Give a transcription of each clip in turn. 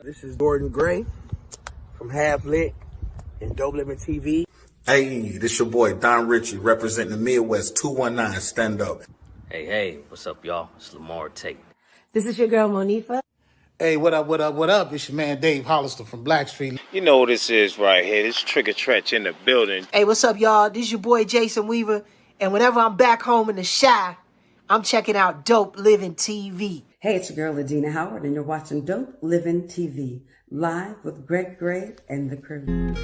This is Gordon Gray from Half Lit and DopelivenTV. Hey, this your boy Don Ritchie representing the Midwest 219 Stand Up. Hey, what's up, y'all? It's Lamar Tate. This is your girl, Monifa. Hey, what up? It's your man Dave Hollister from Blackstreet. You know what this is right here. This Trigger Trench in the building. Hey, what's up, y'all? This is your boy Jason Weaver. And whenever I'm back home in the Chi, I'm checking out Dope Living TV. Hey, it's your girl, Adina Howard, and you're watching Dope Living TV, live with Greg Gray and the crew.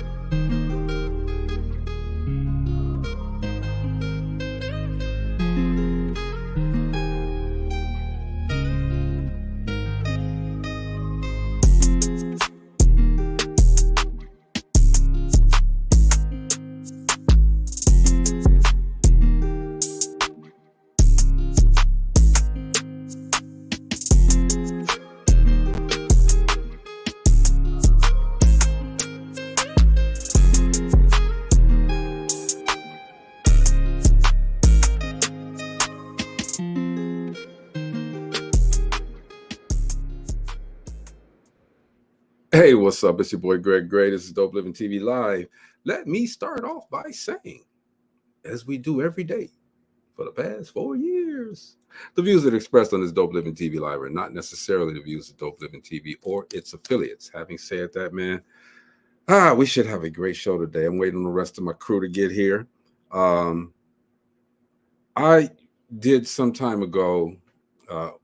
Hey, what's up? It's your boy Greg Gray. This is Dope Living TV Live. Let me start off by saying, as we do every day for the past 4 years, the views that are expressed on this Dope Living TV Live are not necessarily the views of Dope Living TV or its affiliates. Having said that, man, we should have a great show today. I'm waiting on the rest of my crew to get here. I did some time ago,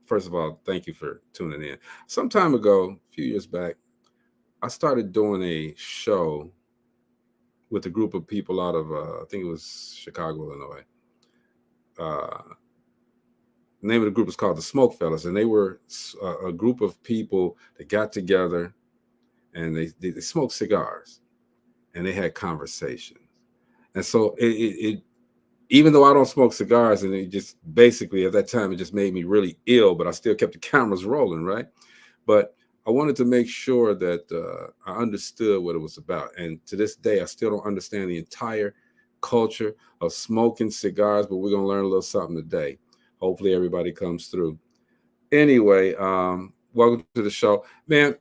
first of all, thank you for tuning in. Some time ago, a few years back, I started doing a show with a group of people out of, I think it was Chicago, Illinois. The name of the group was called the Smoke Fellas, and they were a group of people that got together and they smoked cigars and they had conversations. And so it even though I don't smoke cigars, and it just basically at that time, it just made me really ill, but I still kept the cameras rolling, right? But I wanted to make sure that I understood what it was about. And to this day, I still don't understand the entire culture of smoking cigars, but we're going to learn a little something today. Hopefully everybody comes through. Anyway, welcome to the show. Man,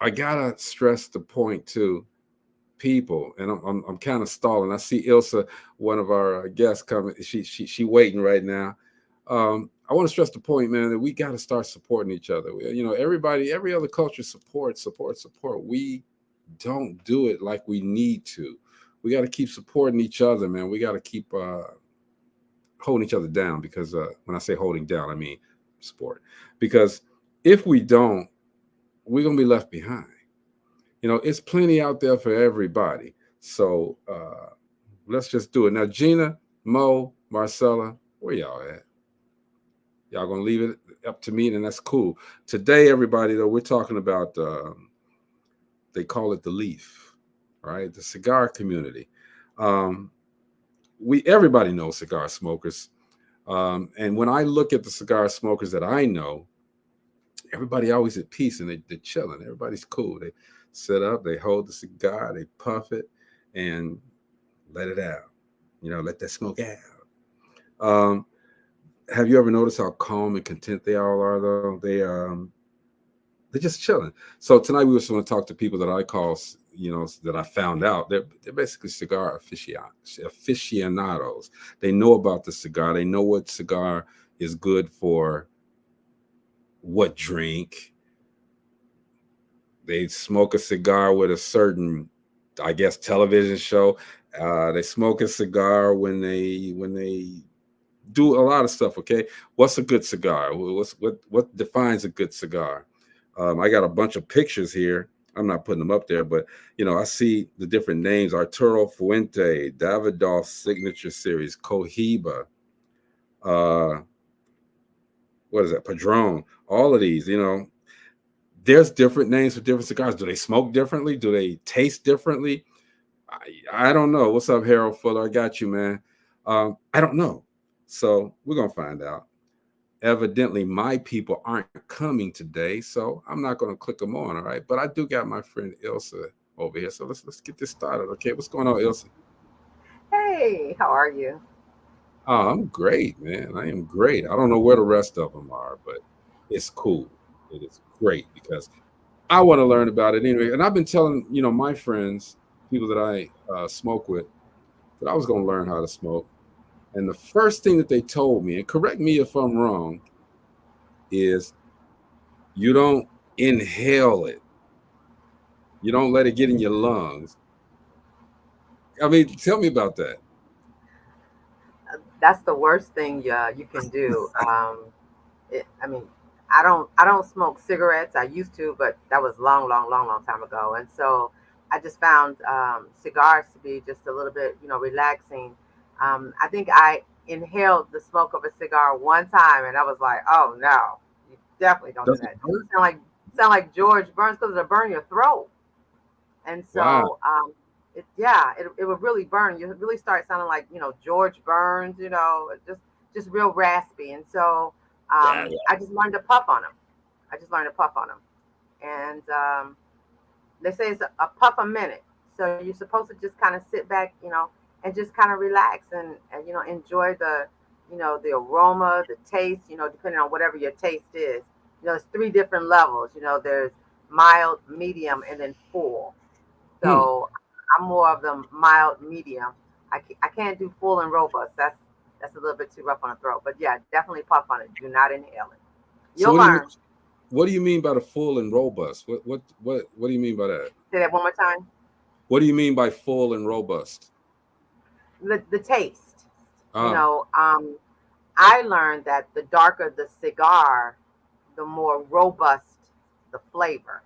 I got to stress the point to people, and I'm kind of stalling. I see Ilsa, one of our guests, coming. She waiting right now. I want to stress the point, man, that we got to start supporting each other. You know, every other culture support. We don't do it like we need to. We got to keep supporting each other, man. We got to keep holding each other down, because when I say holding down, I mean support. Because if we don't, we're going to be left behind. You know, it's plenty out there for everybody. So let's just do it. Now, Gina, Mo, Marcella, where y'all at? Y'all gonna leave it up to me, and that's cool. Today, everybody, though, we're talking about, they call it the leaf, right? The cigar community. Everybody knows cigar smokers. And when I look at the cigar smokers that I know, everybody always at peace, and they're chilling. Everybody's cool. They sit up, they hold the cigar, they puff it, and let it out. You know, let that smoke out. Have you ever noticed how calm and content they all are, though? They're just chilling. So tonight we just want to talk to people that I call, you know, that I found out they're basically cigar aficionados. They know about the cigar. They know what cigar is good for, what drink. They smoke a cigar with a certain, I guess, television show. They smoke a cigar when they do a lot of stuff. Okay, what's a good cigar? What defines a good cigar? I got a bunch of pictures here. I'm not putting them up there, but you know, I see the different names: Arturo Fuente, Davidoff Signature Series, Cohiba. What is that? Padron. All of these, you know, there's different names for different cigars. Do they smoke differently? Do they taste differently? I don't know. What's up, Harold Fuller? I got you, man. I don't know. So we're going to find out. Evidently, my people aren't coming today, so I'm not going to click them on, all right? But I do got my friend Ilsa over here, so let's get this started, okay? What's going on, Ilsa? Hey, how are you? Oh, I'm great, man. I am great. I don't know where the rest of them are, but it's cool. It is great because I want to learn about it anyway. And I've been telling, my friends, people that I smoke with, that I was going to learn how to smoke. And the first thing that they told me, and correct me if I'm wrong, is you don't inhale it. You don't let it get in your lungs. I mean, tell me about that. That's the worst thing you can do. I mean, I don't smoke cigarettes. I used to, but that was long time ago. And so I just found cigars to be just a little bit, relaxing. I think I inhaled the smoke of a cigar one time, and I was like, oh no, you definitely don't do Does it that. hurt? Sound like George Burns because it'll burn your throat. And Wow. so it would really burn. You would really start sounding like George Burns, just real raspy. And so Wow. I just learned to puff on them. And they say it's a puff a minute. So you're supposed to just kind of sit back, and just kind of relax and enjoy the aroma, the taste, depending on whatever your taste is. It's three different levels. There's mild, medium, and then full. Hmm. So I'm more of the mild, medium. I can't do full and robust. That's a little bit too rough on the throat. But yeah, definitely puff on it. Do not inhale it. So You'll learn. what do you mean by the full and robust? What do you mean by that? Say that one more time. What do you mean by full and robust? The taste. Ah, I learned that the darker the cigar, the more robust the flavor.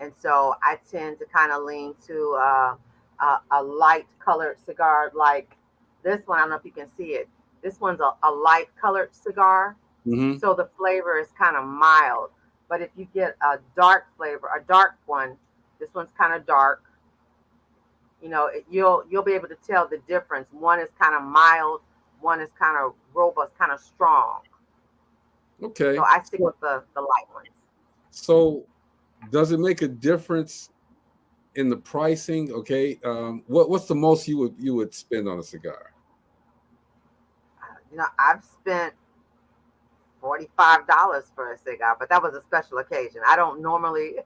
And so I tend to kind of lean to a light colored cigar like this one. I don't know if you can see it. This one's a light colored cigar. mm-hmm. So the flavor is kind of mild. But if you get a dark flavor, a dark one, this one's kind of dark. You'll be able to tell the difference. One is kind of mild, one is kind of robust, kind of strong. So Okay. I stick with the light ones. So does it make a difference in the pricing? Okay. What's the most you would spend on a cigar? I've spent $45 for a cigar, but that was a special occasion. I don't normally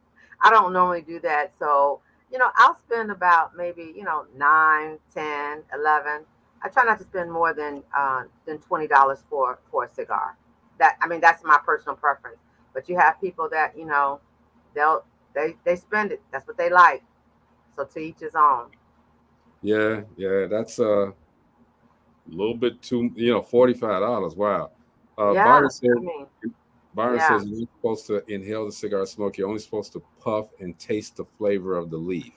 do that. So, I'll spend about maybe, 9, 10, 11. I try not to spend more than $20 for a cigar. That's my personal preference. But you have people that, they spend it. That's what they like. So to each his own. Yeah, that's a little bit too, $45. Wow. Yeah. Byron said I mean, Byron yeah, says you're not supposed to inhale the cigar smoke. You're only supposed to puff and taste the flavor of the leaf.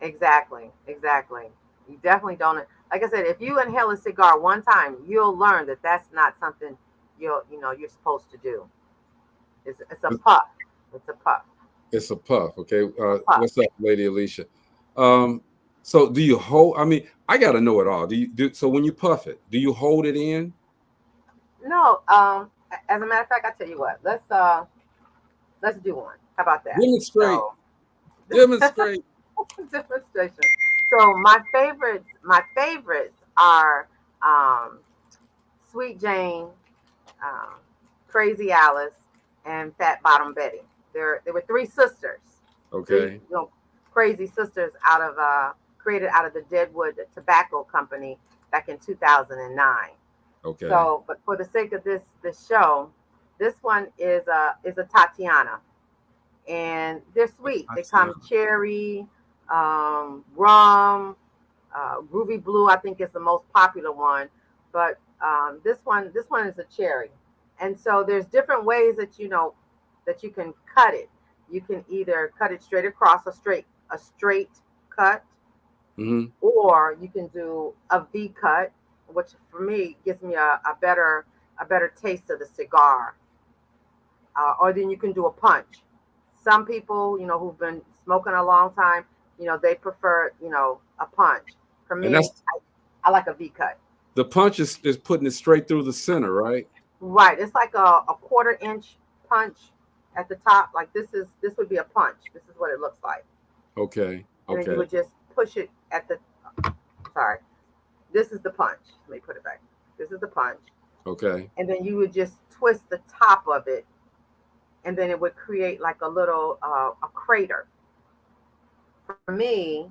exactly. Exactly. You definitely don't. Like I said, if you inhale a cigar one time, you'll learn that that's not something you're supposed to do. It's a puff. It's a puff. It's a puff. Okay. Puff. What's up, Lady Alicia? Um, so do you hold? I mean, I got to know it all. So when you puff it, do you hold it in? No. As a matter of fact, I tell you what. Let's do one. How about that? Demonstrate. So Demonstrate. demonstration. So my favorites are Sweet Jane, um, Crazy Alice, and Fat Bottom Betty. There were three sisters, three Okay. crazy sisters created out of the Deadwood Tobacco Company back in 2009. Okay. So, but for the sake of this show, this one is a Tatiana, and they're sweet. They come cherry, rum, ruby blue. I think is the most popular one, but this one is a cherry, and so there's different ways that you can cut it. You can either cut it straight across, a straight cut, Hmm. or you can do a V cut, which for me gives me a better taste of the cigar. Or then you can do a punch. Some people, who've been smoking a long time, they prefer, a punch. For And me, that's I like a V cut. the punch is putting it straight through the center, right? Right. It's like a quarter-inch punch at the top. Like this would be a punch. This is what it looks like. Okay. And then you Okay. would just push it at the. Sorry. This is the punch. Let me put it back. This is the punch. Okay. And then you would just twist the top of it and then it would create like a little a crater. For me,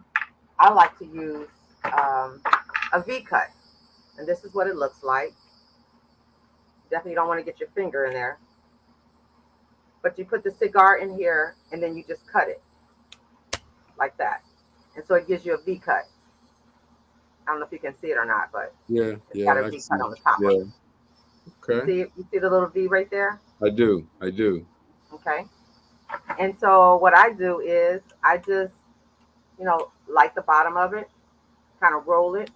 I like to use a V cut, and this is what it looks like. Definitely don't want to get your finger in there, but you put the cigar in here, and then you just cut it like that, and so it gives you a V cut. I don't know if you can see it or not, but it's got a V cut on the top. Yeah. Okay. You see the little V right there? I do. Okay. And so what I do is I just, light the bottom of it, kind of roll it.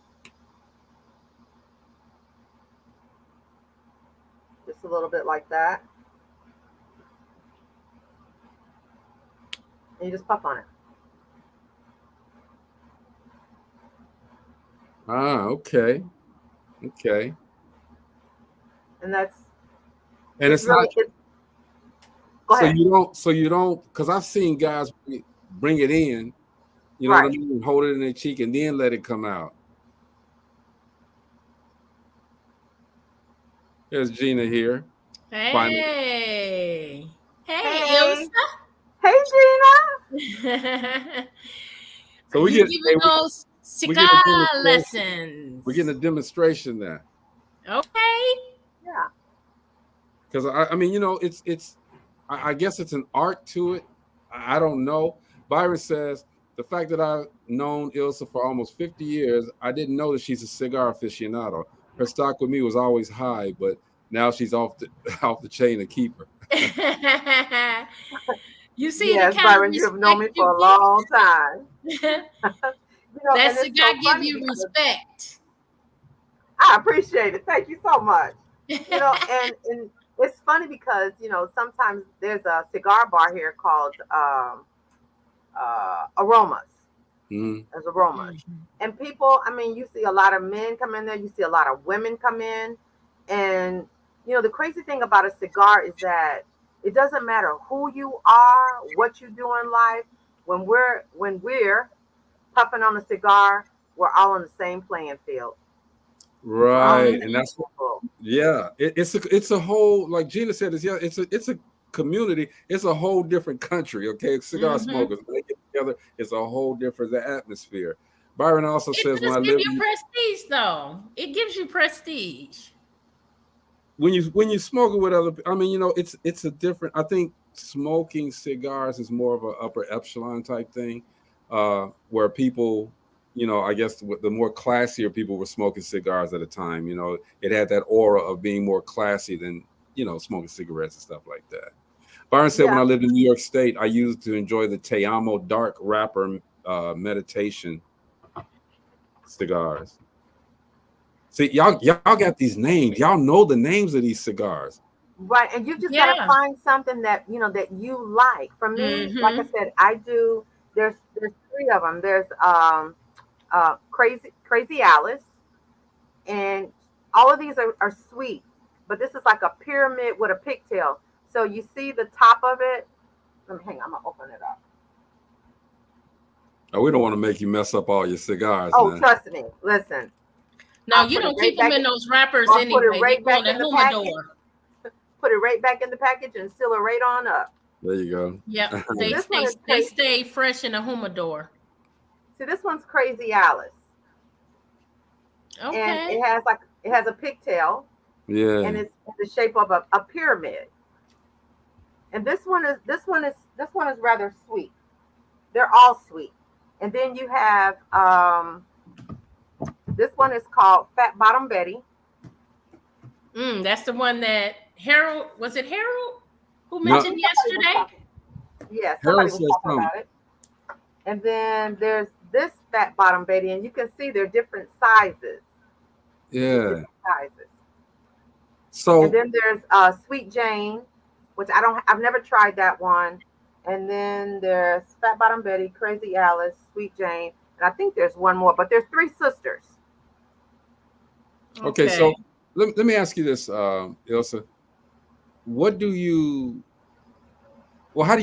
Just a little bit like that. And you just puff on it. Ah, okay. And that's it's really, not. Go ahead. So you don't, because I've seen guys bring it in, you know Right. what I mean, hold it in their cheek and then let it come out. There's Gina here. Hey. Hey. Ilsa. Hey, Gina. So we You get giving those cigar lessons. We're getting a demonstration there. Okay. Yeah. Because I mean, I guess it's an art to it. I don't know. Byron says the fact that I've known Ilsa for almost 50 years, I didn't know that she's a cigar aficionado. Her stock with me was always high, but now she's off the chain to keep her. You see, yes, Byron, you have known me for a long time. That cigar give you respect. I appreciate it. Thank you so much. And it's funny because sometimes there's a cigar bar here called Aromas. There's Aromas, and people. I mean, you see a lot of men come in there. You see a lot of women come in, and the crazy thing about a cigar is that it doesn't matter who you are, what you do in life. When we're puffing on a cigar, we're all on the same playing field. Right, and that's it's a whole, like Gina said, it's a community. It's a whole different country. Okay, cigar smokers, when they get together, it's a whole different atmosphere. Byron also says, when I live, you prestige though. It gives you prestige when you smoke it with other. I mean, it's a different. I think smoking cigars is more of an upper echelon type thing, where people. I guess the more classier people were smoking cigars at a time. It had that aura of being more classy than, smoking cigarettes and stuff like that. Byron said, when I lived in New York State, I used to enjoy the Te Amo dark wrapper meditation cigars. See, y'all got these names. Y'all know the names of these cigars. Right, and you just gotta find something that that you like. For me, like I said, I do. There's 3 of them. There's Crazy Alice, and all of these are sweet, but this is like a pyramid with a pigtail. So you see the top of it. Let me hang on, I'm gonna open it up. Oh, we don't want to make you mess up all your cigars. Oh, trust me. Listen. No, you don't keep them in those wrappers anyway. Put it right back in the package. Humidor. Put it right back in the package and seal it right on up. There you go. Yep, they stay fresh in a humidor. See, this one's Crazy Alice. Okay. And it has a pigtail. Yeah. And it's in the shape of a pyramid. And this one is rather sweet. They're all sweet. And then you have this one is called Fat Bottom Betty. That's the one that Harold, was it Harold who mentioned yesterday? Yes, somebody was talking about it. And then there's this Fat Bottom Betty, and you can see they're different sizes. Yeah. Different sizes. So and then there's Sweet Jane, which I've never tried that one. And then there's Fat Bottom Betty, Crazy Alice, Sweet Jane, and I think there's one more, but there's 3 sisters. Okay, so let me ask you this, Ilsa. How do you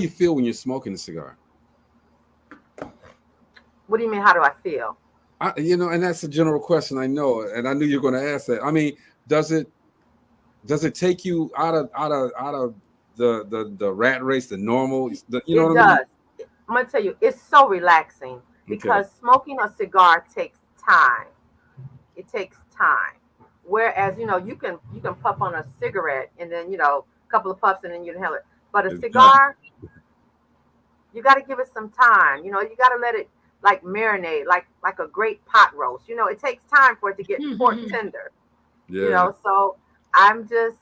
feel when you're smoking a cigar? What do you mean, how do I feel? And that's a general question, I know, and I knew you were going to ask that. I mean, does it take you out of the rat race, the normal. You know It what I mean? does. I'm gonna tell you, it's so relaxing because smoking a cigar takes time. It takes time. Whereas, you can puff on a cigarette and then, a couple of puffs and then you inhale it. But a cigar, you got to give it some time. You got to let it like marinate, like a great pot roast. It takes time for it to get pork tender. Yeah. So I'm just,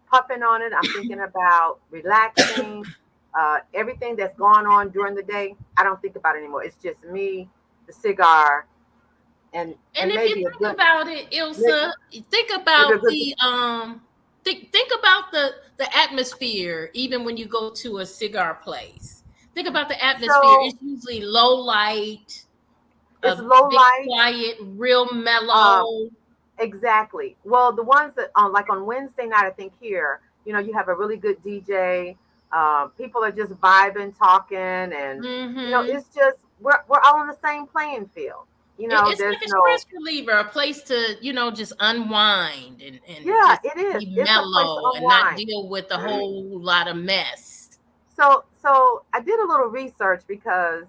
puffing on it. I'm thinking about relaxing. Everything that's going on during the day, I don't think about it anymore. It's just me, the cigar, and if maybe you think about it, Ilsa, think about think about the atmosphere. Even when you go to a cigar place, think about the atmosphere. It's usually low light. It's low light, quiet, real mellow. Exactly. Well, the ones that like on Wednesday night, I think here, you have a really good DJ. People are just vibing, talking, and it's just we're all on the same playing field. It's there's like a stress reliever, a place to just unwind and yeah, just it is. be It's a place to mellow and not unwind. deal with a whole lot of mess. So I did a little research because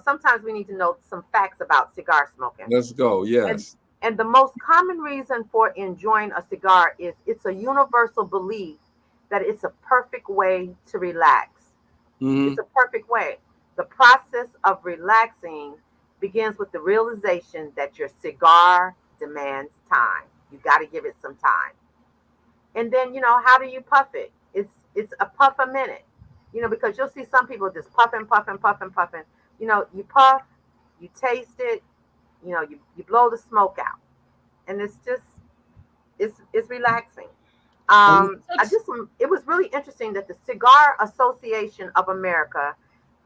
sometimes we need to know some facts about cigar smoking. Let's go. Yes. And the most common reason for enjoying a cigar is it's a universal belief that it's a perfect way to relax. It's a perfect way. The process of relaxing begins with the realization that your cigar demands time. You got to give it some time. And then, how do you puff it? It's a puff a minute, because you'll see some people just puffing, puffing, puffing, puffing. You puff, you taste it, you blow the smoke out. And it's just, it's relaxing. It was really interesting that the Cigar Association of America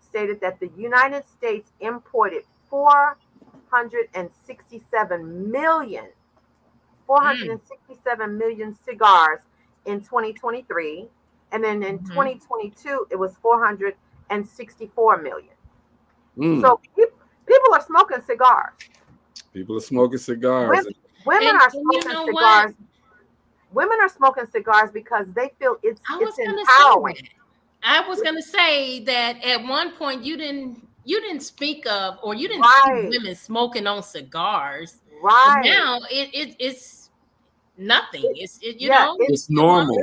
stated that the United States imported 467 million cigars in 2023, and then in 2022 it was 464 million. So people are smoking cigars. People are smoking cigars. Women are smoking cigars. Women are smoking cigars because they feel it's empowering. I was going to say that at one point you didn't speak of, or you didn't see women smoking on cigars. Right. But now it's nothing. It's normal.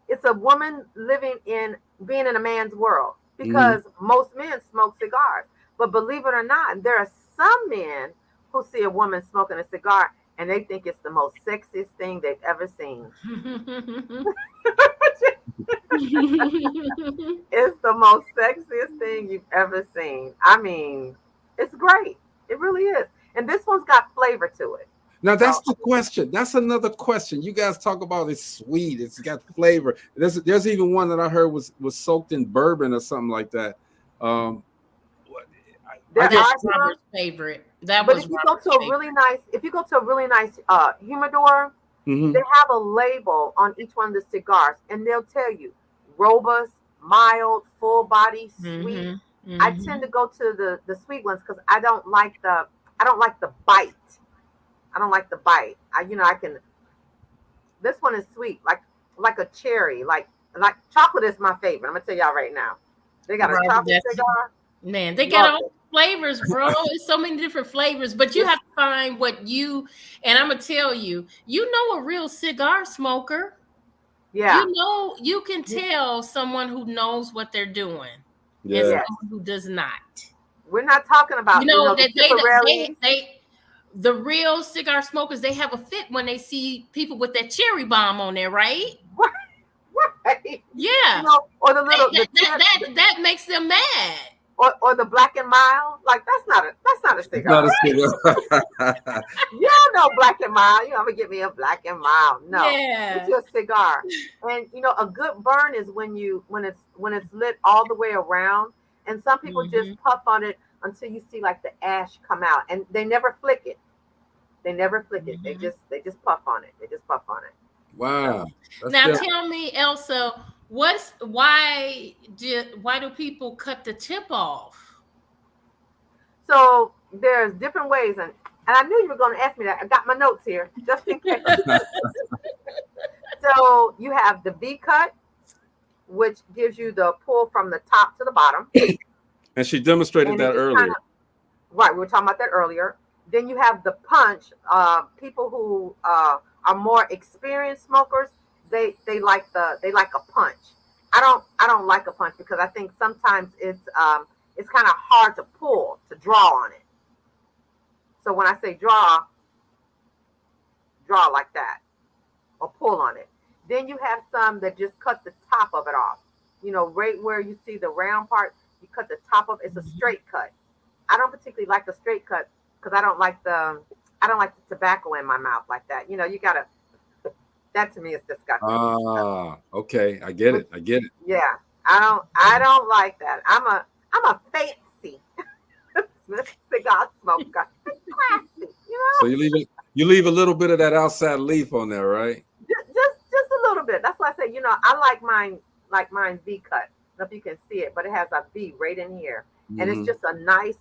It's a woman living in being in a man's world, because most men smoke cigars. But believe it or not, there are some men who see a woman smoking a cigar and they think it's the most sexiest thing they've ever seen. It's the most sexiest thing you've ever seen. I mean, it's great. It really is. And this one's got flavor to it. Now that's the question. That's another question. You guys talk about it's sweet. It's got flavor. There's even one that I heard was soaked in bourbon or something like that. That's Robert's favorite. If you go to a really nice humidor, they have a label on each one of the cigars, and they'll tell you robust, mild, full body, sweet. I tend to go to the sweet ones because I don't like the bite. I don't like the bite. I can. This one is sweet, like a cherry, like chocolate is my favorite. I'm gonna tell y'all right now. They got a chocolate cigar. Man, they got all flavors, bro. It's so many different flavors, but you have to find what you. And I'm gonna tell you, a real cigar smoker. Yeah, you can tell someone who knows what they're doing, and someone who does not. We're not talking about the real cigar smokers. They have a fit when they see people with that cherry bomb on there, right? Right. Yeah. Or the little that makes them mad. Or the black and mild, like that's not a cigar. Not a cigar. You don't know black and mild. I'm gonna get me a black and mild. No, it's your cigar. And a good burn is when it's lit all the way around. And some people just puff on it until you see like the ash come out, and they never flick it. They just puff on it. They just puff on it. Wow. Now tell me, Elsa. Why do people cut the tip off? So there's different ways, and I knew you were going to ask me that. I got my notes here just in case. So you have the V cut, which gives you the pull from the top to the bottom. And she demonstrated And that earlier. Right, we were talking about that earlier. Then you have the punch. People who are more experienced smokers, they like a punch. I don't like a punch because I think sometimes it's kind of hard to pull, to draw on it. So when I say draw like that or pull on it. Then you have some that just cut the top of it off. You know, right where you see the round part, you cut the top of it's a straight cut. I don't particularly like the straight cut because I don't like the tobacco in my mouth like that. You know, you gotta. That to me is disgusting. Ah, okay, I get it. Yeah, I don't like that. I'm a fancy cigar smoker. Classy, you know. So you leave a little bit of that outside leaf on there, right? Just a little bit. That's why I say, you know, I like mine V cut. I don't know if you can see it, but it has a V right in here, and it's just a nice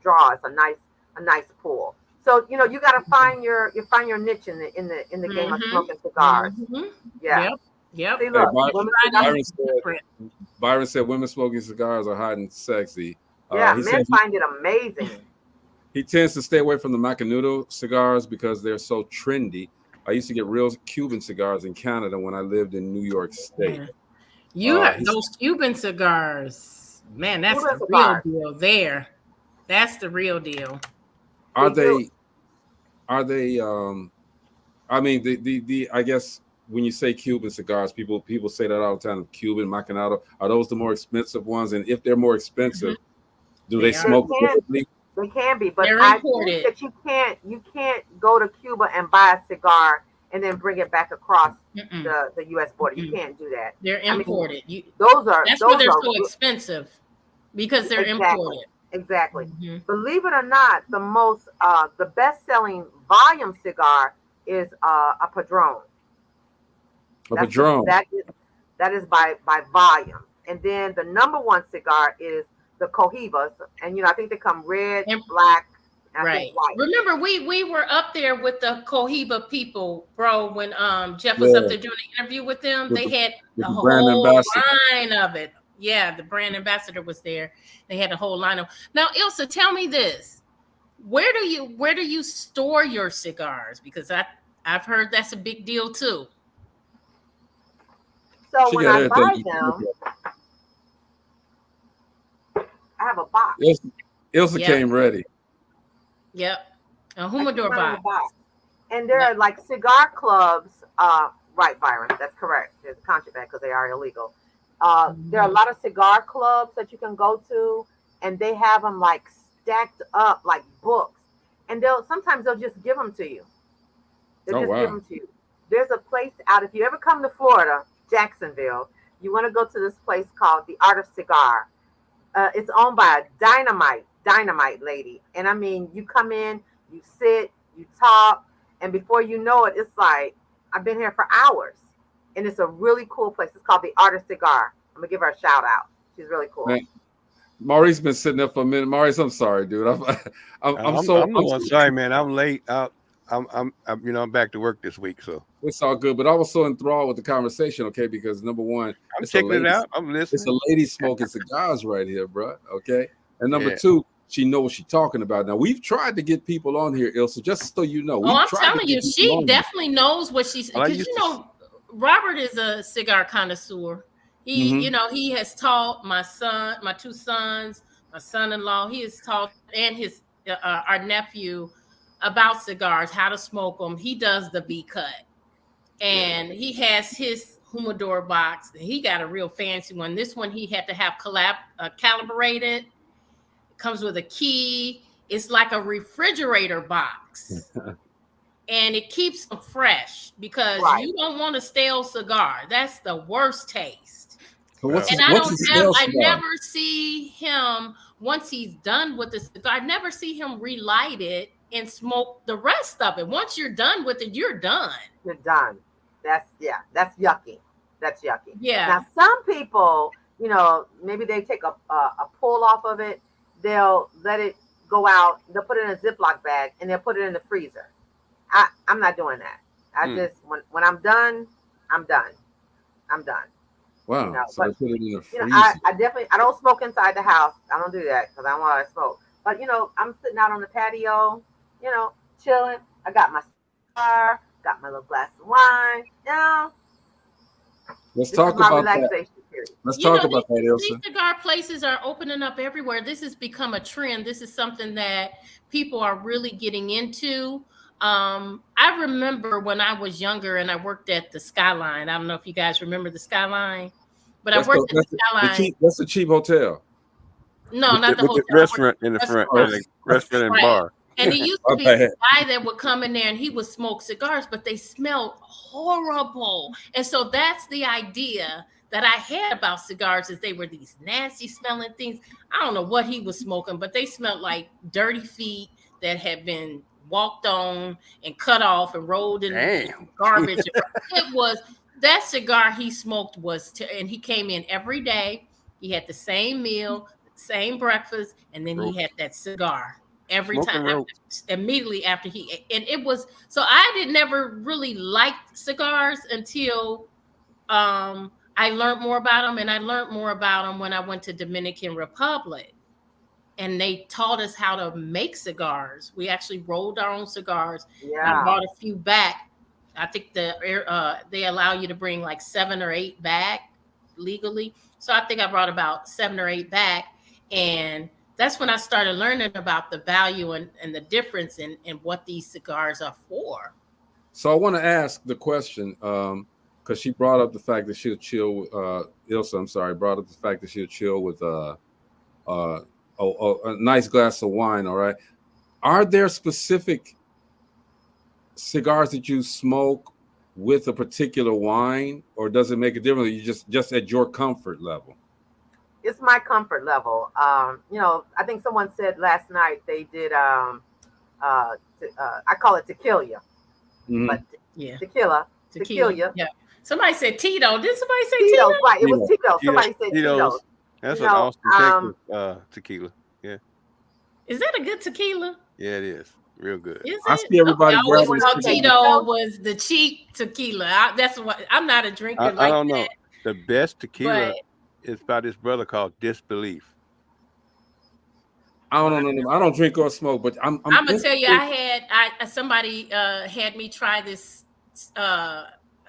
draw. It's a nice pull. So you know, you got to find your niche in the game of smoking cigars. Yeah. Yep. See, look, Byron said women smoking cigars are hot and sexy. Yeah, men find it amazing. He tends to stay away from the Macanudo cigars because they're so trendy. I used to get real Cuban cigars in Canada when I lived in New York State. Those Cuban cigars, man, that's the real deal there. That's the real deal. Are they I mean, the I guess when you say Cuban cigars, people say that all the time. Cuban Macanado, are those the more expensive ones? And if they're more expensive, do they smoke? They can be, but I think that you can't go to Cuba and buy a cigar and then bring it back across the U.S. border. You can't do that. They're imported. That's why they're so expensive, because they're imported. Exactly. Believe it or not, the best-selling volume cigar is a Padron. Padron. That is by volume, and then the number one cigar is the Cohibas, and you know I think they come red, black, and I think white. Remember, we were up there with the Cohiba people, bro. When Jeff was up there doing an interview with them, they had the whole line of it. Yeah, the brand ambassador was there. They had a whole line of. Now, Ilsa, tell me this: where do you store your cigars? Because I've heard that's a big deal too. So when I buy them, I have a box. Ilsa came ready. Yep, a humidor box. And there are like cigar clubs. Right, Byron, that's correct. There's a contraband because they are illegal. There are a lot of cigar clubs that you can go to, and they have them like stacked up like books. And sometimes they'll just give them to you. They'll give them to you. There's a place out, if you ever come to Florida, Jacksonville, you want to go to this place called the Art of Cigar. It's owned by a dynamite lady. And I mean, you come in, you sit, you talk, and before you know it, it's like, I've been here for hours. And it's a really cool place. It's called the Art of Cigar. I'm going to give her a shout out. She's really cool. Man, Maurice been sitting there for a minute. Maurice, I'm sorry, dude. I'm sorry, man. I'm late. I'm back to work this week, so it's all good. But I was so enthralled with the conversation, okay? Because number one, I'm checking it out. I'm listening. It's a lady smoking cigars right here, bro. Okay, and number two, she knows what she's talking about. Now we've tried to get people on here, Ilsa, just so you know. I'm telling you, she definitely knows what she's. Because you know, Robert is a cigar connoisseur. He, you know, he has taught my two sons, my son-in-law. He has taught and his our nephew about cigars, how to smoke them. He does the V cut, and he has his humidor box. He got a real fancy one. This one he had to have calibrated. It comes with a key. It's like a refrigerator box. And it keeps them fresh because you don't want a stale cigar. That's the worst taste. I never see him, once he's done with the cigar, I never see him relight it and smoke the rest of it. Once you're done with it, you're done. You're done. That's yucky. That's yucky. Yeah. Now, some people, you know, maybe they take a pull off of it. They'll let it go out. They'll put it in a Ziploc bag and they'll put it in the freezer. I'm not doing that. I just, when I'm done, I'm done. I'm done. Wow. You know, So but, they put it in the you freezer. know, I definitely, I don't smoke inside the house. I don't do that because I don't want to smoke. But, you know, I'm sitting out on the patio, you know, chilling. I got my cigar, got my little glass of wine, you know. Let's This talk is my about that. relaxation period. Let's You talk know, about that, these Ilsa. cigar places are opening up everywhere. This has become a trend. This is something that people are really getting into. I remember when I was younger and I worked at the Skyline. I don't know if you guys remember the Skyline, but I worked at the Skyline. That's the cheap hotel. No, not the with the hotel. I worked restaurant at in the front, restaurant. and the restaurant and Right. bar. And it used to be a guy that would come in there and he would smoke cigars, but they smelled horrible. And so that's the idea that I had about cigars, is they were these nasty smelling things. I don't know what he was smoking, but they smelled like dirty feet that had been walked on and cut off and rolled in garbage. It was that cigar he smoked and he came in every day. He had the same meal, same breakfast, and then he had that cigar every time immediately after he ate. And it was, so I never really liked cigars until I learned more about them. And I learned more about them when I went to Dominican Republic and they taught us how to make cigars. We actually rolled our own cigars. Yeah. I brought a few back. I think they allow you to bring like 7 or 8 back legally. So I think I brought about 7 or 8 back. And that's when I started learning about the value and the difference in what these cigars are for. So I want to ask the question, because she brought up the fact that she'll chill. Ilsa, I'm sorry, brought up the fact that she'll chill with a nice glass of wine. All right, are there specific cigars that you smoke with a particular wine, or does it make a difference? You just at your comfort level? It's my comfort level. You know, I think someone said last night they did. I call it tequila, but tequila. Yeah. Somebody said Tito. Did somebody say Tito? Tito? Right. It was Tito. Somebody said Tito. That's you an know, Austin, Texas tequila. Yeah. Is that a good tequila? Yeah, it is. Real good. Is I it? see everybody. I always thought Tito was the cheap tequila. That's what I'm not a drinker. I like don't know. that. The best tequila But is by this brother called Disbelief. I don't know. I don't drink or smoke, but I'm gonna tell you, somebody had me try this.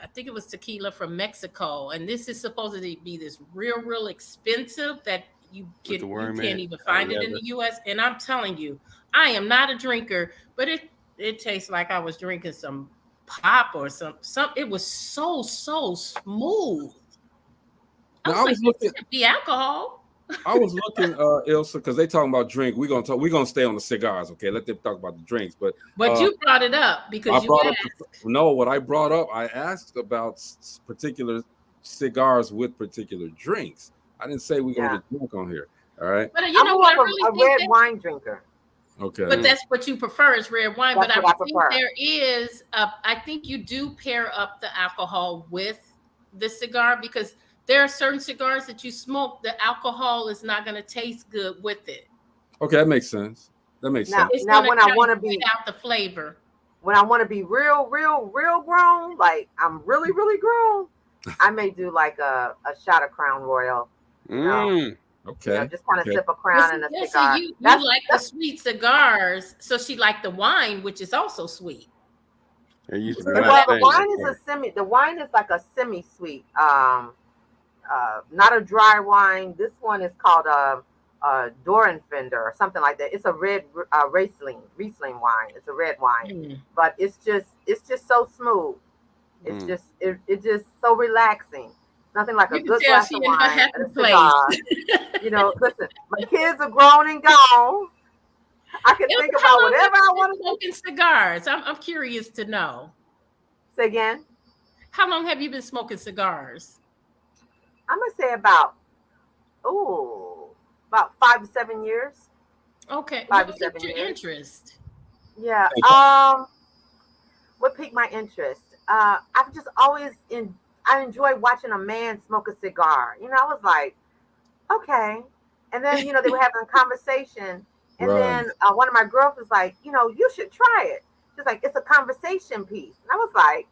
I think it was tequila from Mexico, and this is supposed to be this real expensive that you can't even find it in the U.S. And I'm telling you, I am not a drinker, but it tastes like I was drinking some pop or some. It was so smooth. Now, This could be alcohol. I was looking, Ilsa, because they talking about drink. We're gonna stay on the cigars, okay? Let them talk about the drinks. But you brought it up because what I brought up, I asked about particular cigars with particular drinks. I didn't say we're gonna get drunk on here. All right. But you know what? I'm a red wine drinker. Okay. But that's what you prefer is red wine. That's but I think there is, I think you do pair up the alcohol with the cigar, because there are certain cigars that you smoke, the alcohol is not going to taste good with it. Okay, that makes sense. Sense. Now when I want to be out the flavor, when I want to be real grown, like I'm really grown, I may do like a shot of Crown Royal. Okay. You know, just kind of sip a Crown and a cigar. So you like the sweet cigars, so she liked the wine, which is also sweet. The wine is like a semi-sweet, not a dry wine. This one is called Dorenfender or something like that. It's a red Riesling wine. It's a red wine, but it's just so smooth. It's just so relaxing. Nothing like a good glass of wine and a cigar. You know, listen, my kids are grown and gone. I can think about whatever I want to smoking cigars. I'm curious to know. Say again. How long have you been smoking cigars? I'm gonna say about 5 to 7 years. Okay. 5 to 7 your years. Interest? Yeah. What piqued my interest? I've just always I enjoy watching a man smoke a cigar. You know, I was like, okay. And then, you know, they were having a conversation. And then one of my girls was like, you know, you should try it. She's like, it's a conversation piece. And I was like,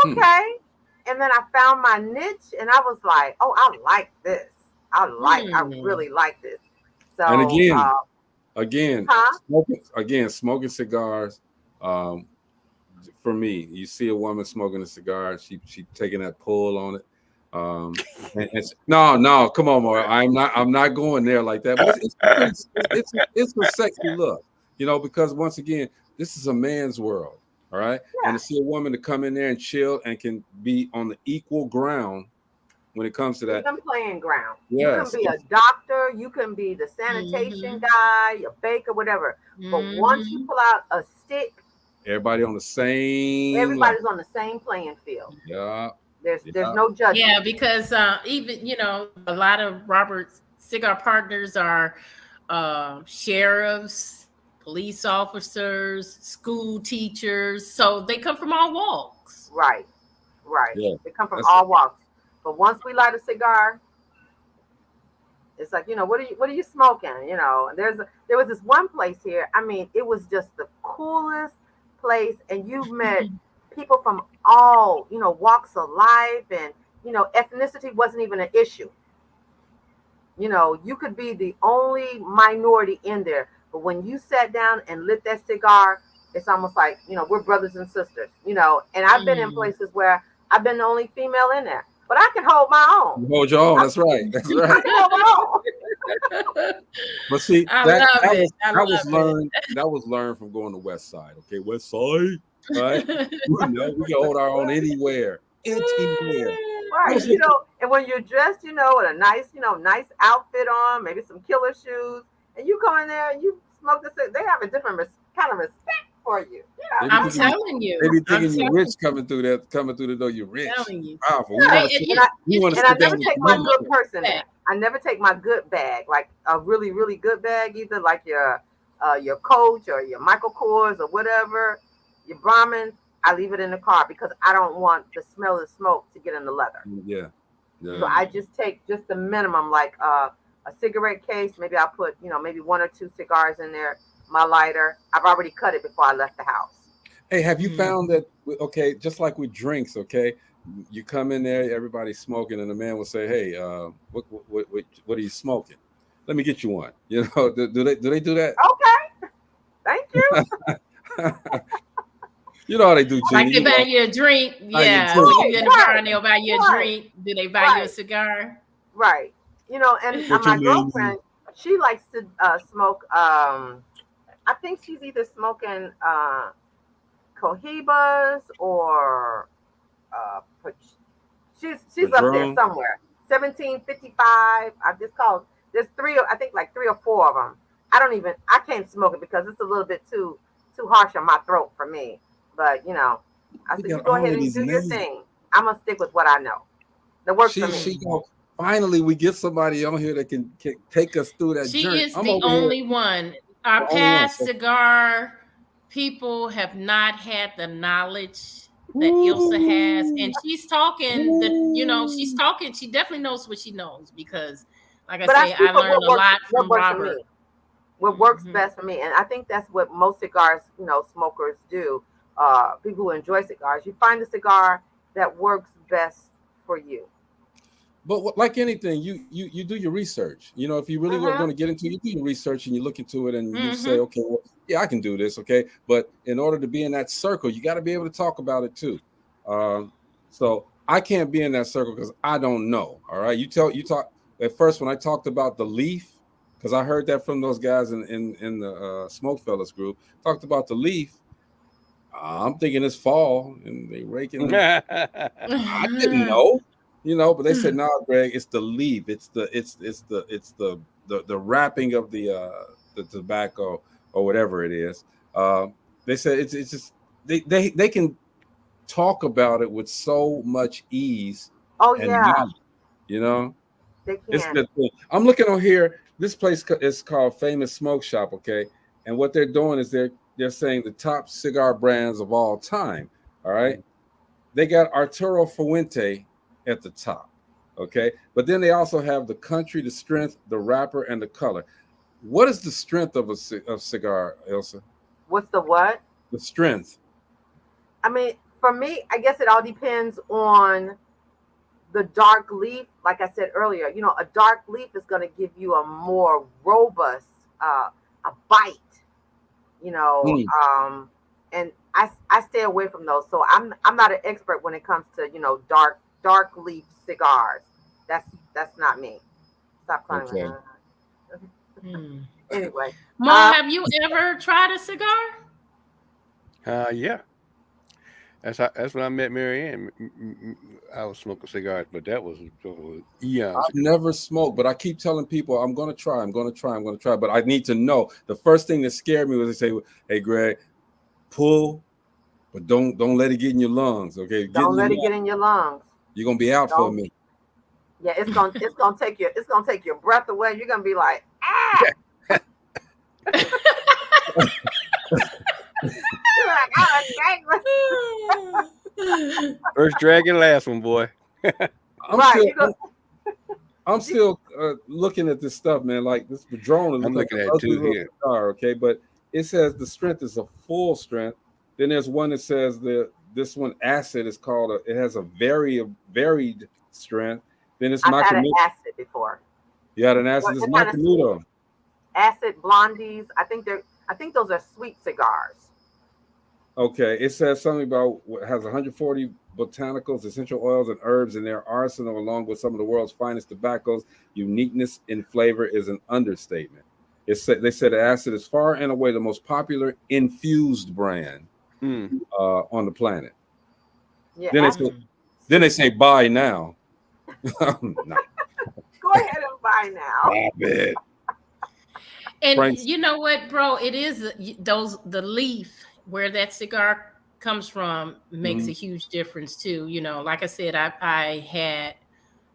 okay. and then I found my niche, and I was like, oh, I like this. I really like this. So, And again, huh? smoking cigars. For me, you see a woman smoking a cigar, she taking that pull on it. No, come on, Maura. I'm not going there like that. But it's a sexy look, because once again, this is a man's world, all right. Yeah. And to see a woman to come in there and chill and can be on the equal ground when it comes to that. Even playing ground. Yes. You can be a doctor, you can be the sanitation guy, a baker, whatever. But once you pull out a stick, everybody on the same. Everybody's on the same playing field. Yeah. There's no judgment. Yeah, because even a lot of Robert's cigar partners are sheriffs, police officers, school teachers, so they come from all walks. Right. Yeah, they come from all walks. But once we light a cigar, it's like, what are you smoking? There was this one place here. I mean, it was just the coolest place, and you met people from all walks of life, and ethnicity wasn't even an issue. You could be the only minority in there, but when you sat down and lit that cigar, it's almost like we're brothers and sisters. And I've been in places where I've been the only female in there, but I can hold my own. You hold your own. That's right. I can hold my own. But see, that was learned from going to West Side. Okay, West Side, right? We can hold our own anywhere. Right, and when you're dressed, with a nice outfit on, maybe some killer shoes, and you come in there and you smoke this, they have a different kind of respect for you. I'm telling you. They be thinking you're rich coming through the door. You're rich. Powerful. Yeah. I never take my good person there. I never take my good bag, like a really, really good bag, either like your Coach or your Michael Kors or whatever, your Brahmins. I leave it in the car because I don't want the smell of smoke to get in the leather. Yeah. So I just take just the minimum, like a cigarette case. Maybe I'll put, maybe 1 or 2 cigars in there. My lighter. I've already cut it before I left the house. Hey, have you found that? Okay, just like with drinks. Okay, you come in there, everybody's smoking, and the man will say, "Hey, what are you smoking? Let me get you one." Do they do that? Okay, thank you. You know how they do, like they buy you a drink. Yeah, when you in the bar and they'll buy you a drink. Do they buy you a cigar? Right. And my girlfriend, she likes to smoke. I think she's either smoking Cohibas or she's up there somewhere. 1755. I just called. There's 3. I think like 3 or 4 of them. I can't smoke it because it's a little bit too harsh on my throat for me. But I said, you go ahead and do your thing. I'm gonna stick with what I know. That works for me. Finally, we get somebody on here that can take us through that journey. She is the only one. Our past cigar people have not had the knowledge that Ilsa has, and she's talking. She's talking. She definitely knows what she knows because, like I say, I learned a lot from Robert. What works best for me, and I think that's what most cigars, smokers do. People who enjoy cigars, you find the cigar that works best for you. But like anything, you do your research. If you really were going to get into it, you do your research and you look into it and you say, okay, well, yeah, I can do this. Okay. But in order to be in that circle, you got to be able to talk about it too. So I can't be in that circle because I don't know. All right. You talk at first when I talked about the leaf, because I heard that from those guys in the Smoke Fellas group, talked about the leaf. I'm thinking it's fall and they raking. I didn't know. But they said, no, Greg, it's the leaf. It's the wrapping of the tobacco or whatever it is. They said it's just they can talk about it with so much ease. Oh yeah, knowledge, they can. It's the thing. I'm looking on here. This place is called Famous Smoke Shop. Okay, and what they're doing is they're saying the top cigar brands of all time. All right, they got Arturo Fuente at the top, okay, but then they also have the country, the strength, the wrapper, and the color. What is the strength of a cigar, Ilsa? What's the what? The strength. I mean, for me, I guess it all depends on the dark leaf, like I said earlier, a dark leaf is going to give you a more robust, a bite, and I stay away from those. So I'm not an expert when it comes to, dark leaf cigars. That's not me. Stop climbing. Okay. Anyway. Mo, have you ever tried a cigar? Yeah. That's when I met Marianne. I was smoking cigars, but that was eons. I've never smoked, but I keep telling people I'm going to try. But I need to know. The first thing that scared me was they say, "Hey, Greg, pull, but don't let it get in your lungs." Okay, don't let it get in your lungs. You're gonna be out for a minute. Yeah, it's gonna take your breath away. You're gonna be like, ah. First dragon, last one, boy. I'm still looking at this stuff, man. Like this Padron, I'm looking at ugly two here. cigar, okay, but it says the strength is a full strength. Then there's one that says this one acid is called it has a varied strength. Then it's I've had an acid before. You had an acid. It's Macanudo. Acid blondies. I think those are sweet cigars. Okay, it says something about has 140 botanicals, essential oils, and herbs in their arsenal, along with some of the world's finest tobaccos. Uniqueness in flavor is an understatement. They said acid is far and away the most popular infused brand on the planet. Yeah, then they say buy now. No. Go ahead and buy now. And Frank's, you know what, bro? It is the leaf where that cigar comes from makes a huge difference too. Like I said, I had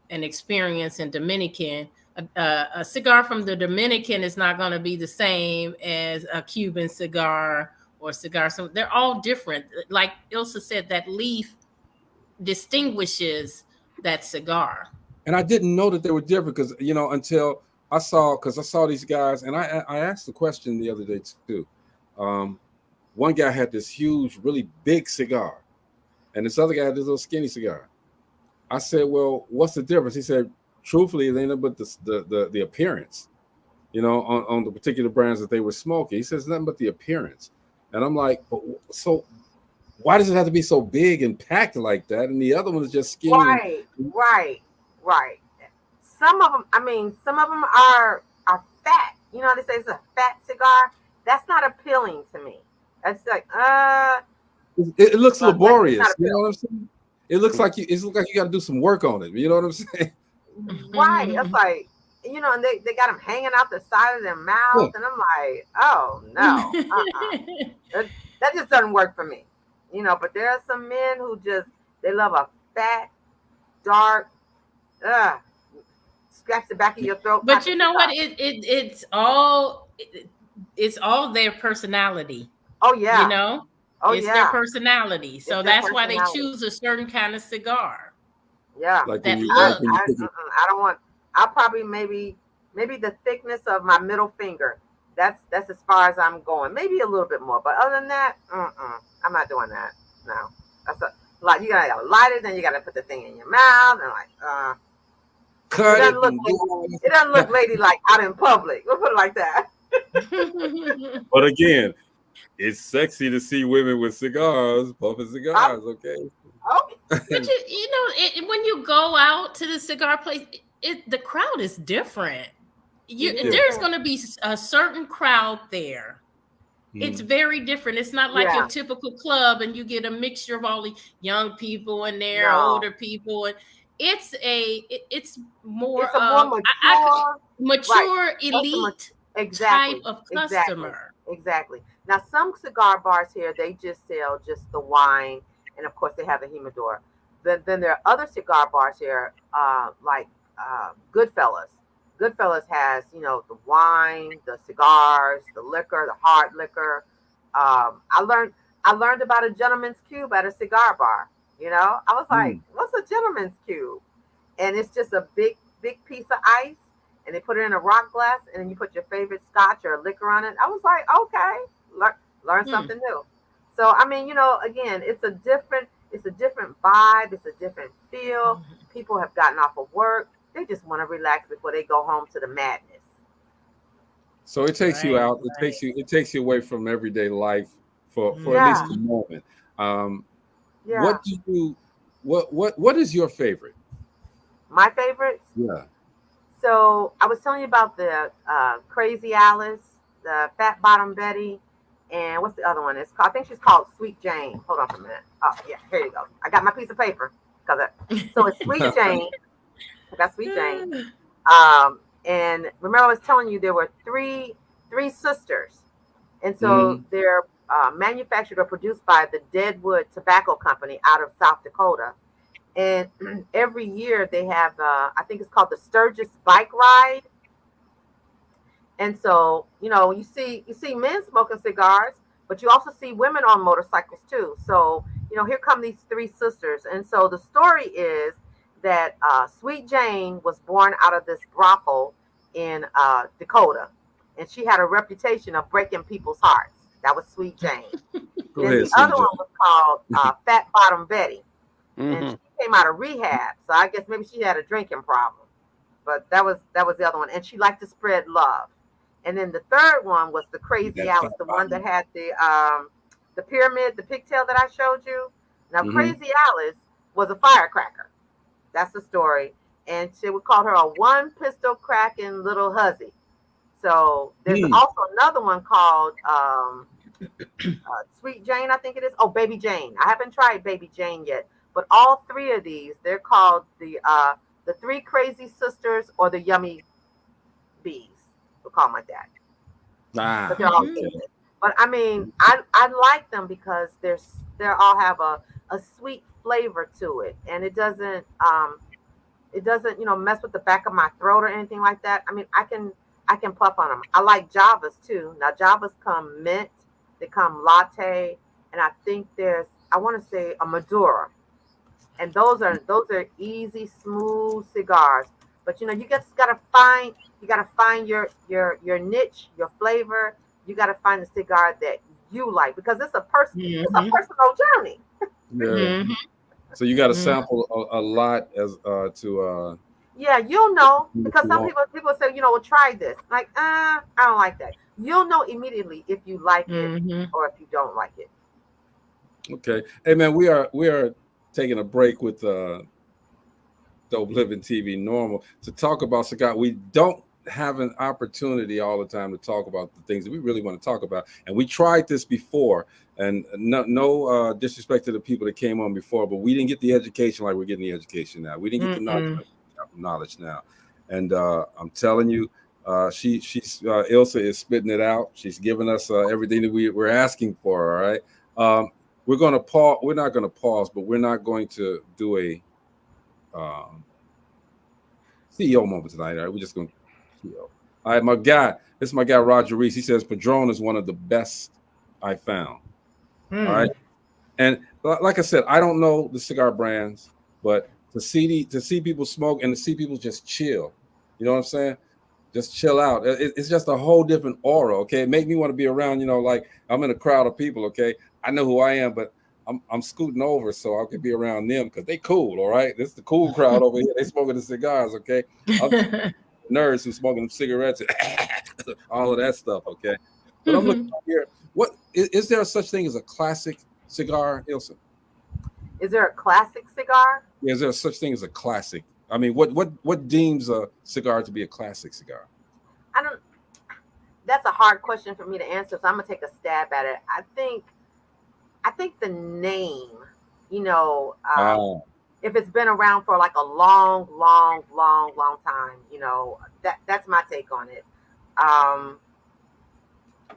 an experience in Dominican. A cigar from the Dominican is not going to be the same as a Cuban cigar or cigar. So they're all different. Like Ilsa said, that leaf distinguishes that cigar. And I didn't know that they were different because until I saw these guys, and I asked the question the other day too. One guy had this huge, really big cigar, and this other guy had this little skinny cigar. I said, "Well, what's the difference?" He said, "Truthfully, it ain't about the appearance, on the particular brands that they were smoking." He says nothing but the appearance, and I'm like, "So, why does it have to be so big and packed like that?" And the other one is just skinny. Right. Some of them are fat. They say it's a fat cigar. That's not appealing to me. That's like, it looks laborious. You know what I'm saying? It looks like you got to do some work on it. You know what I'm saying? Right. It's like, and they got them hanging out the side of their mouth, and I'm like, oh no, that just doesn't work for me. But there are some men who they love a fat, dark, scratch the back of your throat. But you know what? It's all their personality. Oh yeah. It's their personality. So that's why they choose a certain kind of cigar. Yeah. I'll probably maybe the thickness of my middle finger. That's as far as I'm going. Maybe a little bit more, but other than that, I'm not doing that. No, that's like you gotta light it, then you gotta put the thing in your mouth, and cut it doesn't look ladylike out in public. We'll put it like that. But again, it's sexy to see women with cigars, puffing cigars. Okay. But when you go out to the cigar place, the crowd is different. There's going to be a certain crowd there. It's very different. It's not like your typical club, and you get a mixture of all the young people in there, older people, and it's more mature elite type of customer. Exactly. Now, some cigar bars here, they just sell just the wine, and of course, they have the humidor. Then there are other cigar bars here, like Goodfellas. Goodfellas has, the wine, the cigars, the liquor, the hard liquor. I learned about a gentleman's cube at a cigar bar. I was like, what's a gentleman's cube? And it's just a big piece of ice, and they put it in a rock glass, and then you put your favorite scotch or liquor on it. I was like, okay, learn something new. So, again, it's it's a different vibe. It's a different feel. People have gotten off of work. They just want to relax before they go home to the madness. So it takes you out. It takes you away from everyday life for at least a moment. What do you? What is your favorite? My favorites? Yeah. So I was telling you about the Crazy Alice, the Fat Bottom Betty, and what's the other one? It's called, I think she's called Sweet Jane. Hold on for a minute. Oh yeah, here you go. I got my piece of paper. So it's Sweet Jane. I got Sweet Jane. And remember I was telling you there were three sisters, and so they're manufactured or produced by the Deadwood Tobacco Company out of South Dakota. And every year they have, I think it's called the Sturgis Bike Ride. And so, you see men smoking cigars, but you also see women on motorcycles too. So, here come these three sisters. And so the story is that Sweet Jane was born out of this brothel in Dakota. And she had a reputation of breaking people's hearts. That was Sweet Jane. The other one was called Fat Bottom Betty. And she came out of rehab. So I guess maybe she had a drinking problem. But that was the other one. And she liked to spread love. And then the third one was the Crazy Alice, the one that had the pyramid, the pigtail that I showed you. Now, Crazy Alice was a firecracker. That's the story. And she would call her a one pistol cracking little hussy. So there's also another one called Sweet Jane, I think it is. Oh, Baby Jane. I haven't tried Baby Jane yet. But all three of these, they're called the Three Crazy Sisters or the Yummy Bees. We'll call them like that. But they're all good. But I mean, I like them because they all have a sweet flavor to it, and it doesn't mess with the back of my throat or anything like that. I mean, I can puff on them. I like Javas too. Now Javas come mint, they come latte, and I think I want to say a Madura. And those are easy, smooth cigars. But you just gotta find your niche, your flavor. You gotta find the cigar that you like because it's a personal journey. Yeah. So you got to sample a lot as to. Yeah, you'll know because some people say, well, try this. Like, I don't like that. You'll know immediately if you like it or if you don't like it. Okay. Hey man, we are taking a break with Dope Living TV Normal to talk about cigar. We don't have an opportunity all the time to talk about the things that we really want to talk about. And we tried this before, and no disrespect to the people that came on before, but we didn't get the education like we're getting the education now. We didn't get the knowledge now. And I'm telling you, she's Ilsa is spitting it out. She's giving us everything that we're asking for. All right. We're going to pause. We're not going to pause, but we're not going to do a CEO moment tonight. All right. We're just going to CEO. All right. This is my guy, Roger Reese. He says Padron is one of the best I found. All right. And like I said, I don't know the cigar brands, but to see people smoke and to see people just chill, you know what I'm saying? Just chill out. It's just a whole different aura. Okay. It make me want to be around, like I'm in a crowd of people. Okay. I know who I am, but I'm scooting over so I could be around them because they cool. All right. This is the cool crowd over here. They smoking the cigars. Okay. Nerds who smoking cigarettes and all of that stuff. Okay. But I'm looking here. What is there such thing as a classic cigar, Ilsa? Is there a classic cigar? Yeah, is there such thing as a classic? I mean, what deems a cigar to be a classic cigar? That's a hard question for me to answer, so I'm gonna take a stab at it. I think the name, if it's been around for like a long time, that's my take on it.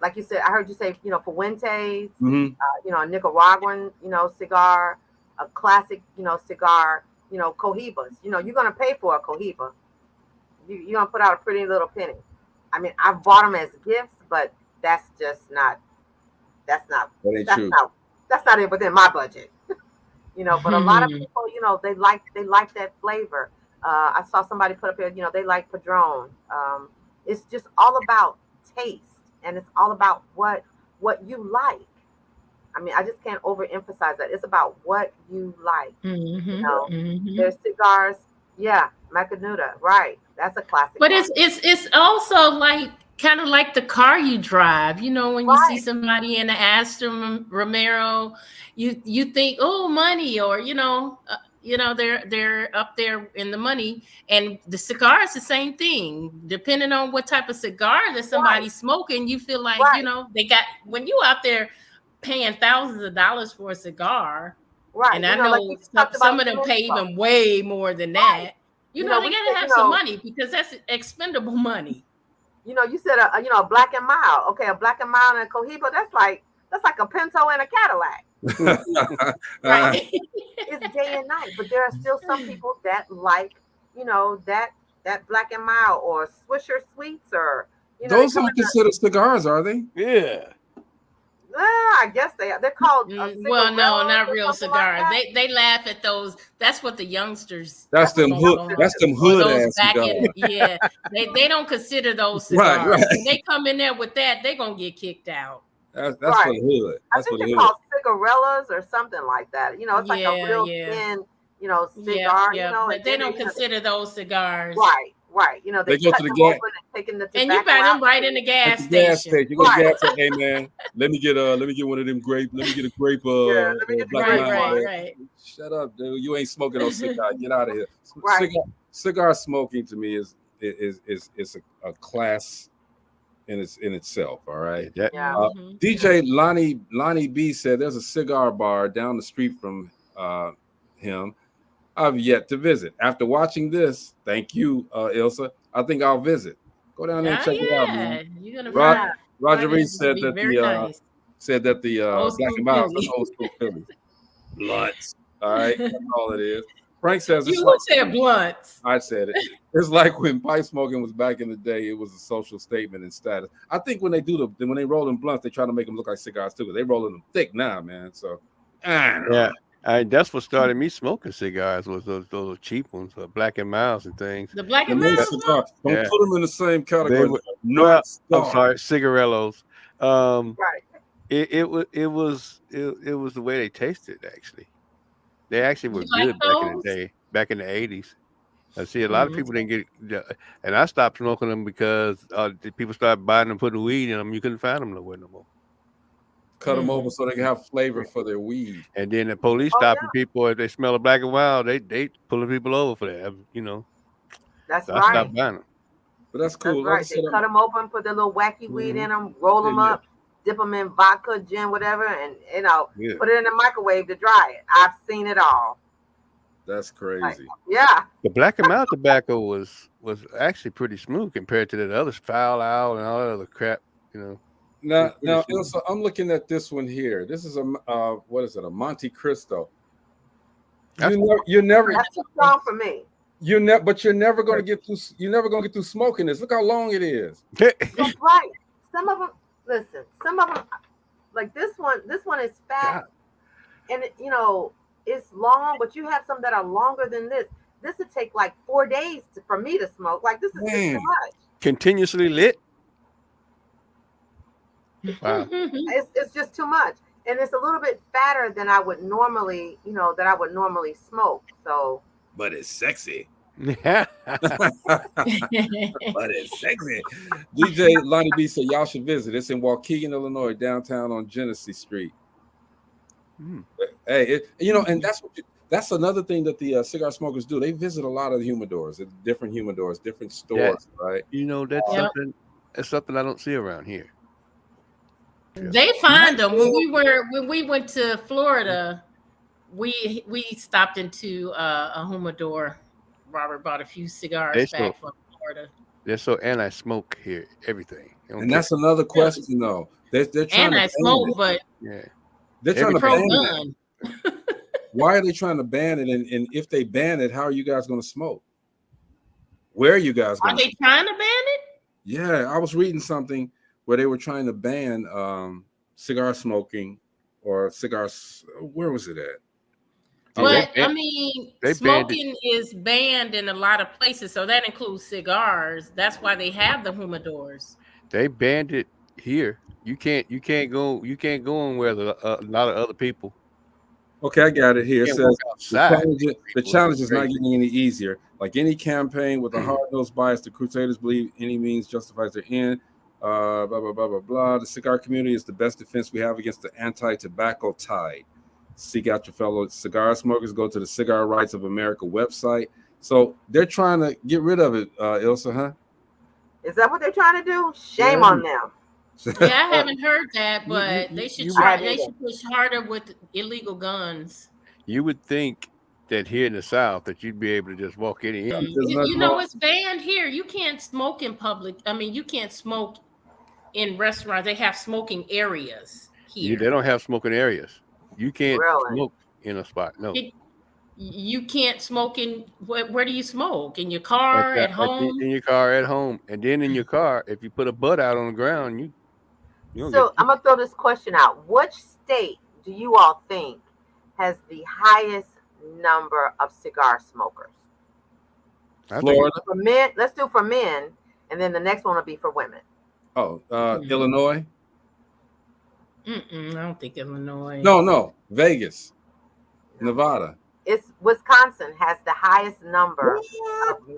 Like you said, I heard you say, Fuentes, a Nicaraguan, cigar, a classic, cigar, Cohibas. You're gonna pay for a Cohiba. You're gonna put out a pretty little penny. I mean, I've bought them as gifts, but that's not it within my budget. But a lot of people, they like that flavor. I saw somebody put up here, they like Padron. It's just all about taste, and it's all about what you like. I mean, I just can't overemphasize that. It's about what you like. Mm-hmm, You know, mm-hmm. there's cigars. Yeah, Macanudo, right? That's a classic. But one. it's also like kind of like the car you drive. You know, when you see somebody in the Aston Romero, you think, oh, money, or they're up there in the money. And the cigar is the same thing. Depending on what type of cigar that somebody's smoking, you feel like they got, when you out there paying thousands of dollars for a cigar. Right. And I know some of them pay even way more than that. You know, they gotta have some money because that's expendable money. You know, you said a Black and Mild. Okay, a Black and Mild and a Cohiba, that's like a Pinto and a Cadillac. Right. It's day and night, but there are still some people that like, that Black and Mild or Swisher Sweets, or those aren't considered cigars, are they? Yeah. I guess they are. They're called well, no, not real cigars. Like they laugh at those. That's what the youngsters. That's them hood. That's them hood ass cigars. Yeah, they don't consider those cigars. Right. When they come in there with that, they're gonna get kicked out. That's for the hood. I think they're called cigarellas or something like that. It's like a real thin, cigar. But they don't consider those cigars. Right. They go to the gas. And you buy them right in the gas station. You go to the gas station. Hey man, let me get one of them grape. Let me get a grape. Right. Shut up, dude. You ain't smoking no cigar. Get out of here. Right. Cigar smoking to me is a class in itself. All right. DJ Lonnie B said there's a cigar bar down the street from him. I've yet to visit. After watching this, thank you, Ilsa. I think I'll visit. Go down there and check it out, man. You're gonna Roger Reed said that the Black and Mild is old school Phillies. Blunts. All right, that's all it is. Frank says you would say blunts. I said it. It's like when pipe smoking was back in the day. It was a social statement and status. I think when they roll them blunts, they try to make them look like cigars too. But they rolling them thick now, man. So yeah. That's what started me smoking cigars, was those cheap ones, Black and Milds and things. The Black and Milds. Don't put them in the same category. I'm sorry, cigarellos. Right. It was the way they tasted. Actually, they actually were good back in the day, back in the 80s. I see a lot of people didn't get, and I stopped smoking them because people started buying them, putting weed in them. You couldn't find them nowhere no more. Cut them over so they can have flavor for their weed. And then the police stopping people if they smell a Black and Mild, they pulling people over for that. That's so right. I stopped buying them. But that's cool. That's right. They cut them open, put their little wacky weed in them, roll them up, dip them in vodka, gin, whatever, and put it in the microwave to dry it. I've seen it all. That's crazy. The Black and Mild tobacco was actually pretty smooth compared to the other Foul Owl and all that other crap. Now, Ilsa, I'm looking at this one here. This is a Monte Cristo. You're never. That's too strong for me. But you're never going to get through. You're never going to get through smoking this. Look how long it is. That's right. Some of them. Listen. Some of them, like this one. This one is fat, and it's long. But you have some that are longer than this. This would take like 4 days for me to smoke. Like this is just too much. Continuously lit. Wow. It's just too much, and it's a little bit fatter than I would normally, smoke. So, but it's sexy. But it's sexy. DJ Lonnie B said y'all should visit. It's in Waukegan, Illinois, downtown on Genesee Street. Hey, and that's another thing that the cigar smokers do. They visit a lot of humidors, different humidors, different stores, right? That's something I don't see around here. They find them when we went to Florida. We stopped into a humidor. Robert bought a few cigars back from Florida. They're so anti-smoke here. Everything, and that's another question though. They're trying anti-smoke, but they're trying to ban it. Why are they trying to ban it? And if they ban it, how are you guys going to smoke? Where are you guys going? Are they trying to ban it? Yeah, I was reading something where they were trying to ban cigar smoking or cigars. Where was it at? But smoking is banned in a lot of places, so that includes cigars. That's why they have the humidors. They banned it here. You can't go in where a lot of other people. Okay, I got it here. It You can't walk says outside. the challenge is not getting any easier. Like any campaign with a hard-nosed bias, the Crusaders believe any means justifies their end. Blah blah blah blah blah. The cigar community is the best defense we have against the anti-tobacco tide. Seek out your fellow cigar smokers. Go to the Cigar Rights of America website. So they're trying to get rid of it, Ilsa, huh? Is that what they're trying to do? Shame on them. Yeah, I haven't heard that, but they should I try. They haven't should push harder with illegal guns. You would think that here in the South that you'd be able to just walk in. You know, it's banned here. You can't smoke in public. I mean, you can't smoke in restaurants. They have smoking areas here. They don't have smoking areas. You can't Really? smoke in a spot. No. You can't smoke in where do you smoke? In your car, at home? In your car, at home, and then in your car, if you put a butt out on the ground, you don't So I'm gonna throw this question out. Which state do you all think has the highest number of cigar smokers? Florida. For men, let's do for men, and then the next one will be for women. Oh, Illinois. I don't think Illinois. No, Vegas, Nevada. It's Wisconsin has the highest number.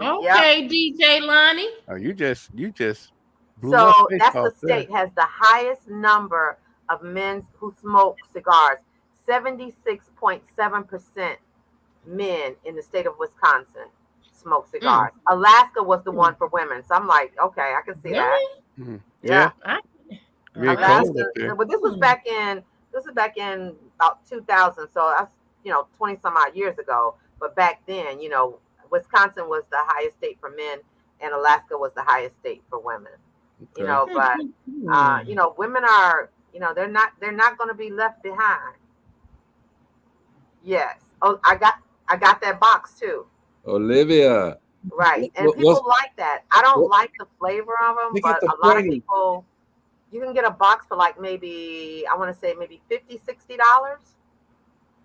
Okay, DJ Lonnie. Oh, you just. So that's the state has the highest number of men who smoke cigars. 76.7% men in the state of Wisconsin smoke cigars. Alaska was the one for women. So I'm like, okay, I can see that. Yeah. Alaska, but this was back in about 2000. So that's 20 some odd years ago. But back then, Wisconsin was the highest state for men, and Alaska was the highest state for women. Okay. But women are, they're not going to be left behind. Yes. Oh, I got that box too. Olivia. Right, and people like that. I don't like the flavor of them, but a lot of people. You can get a box for like maybe $50, $60.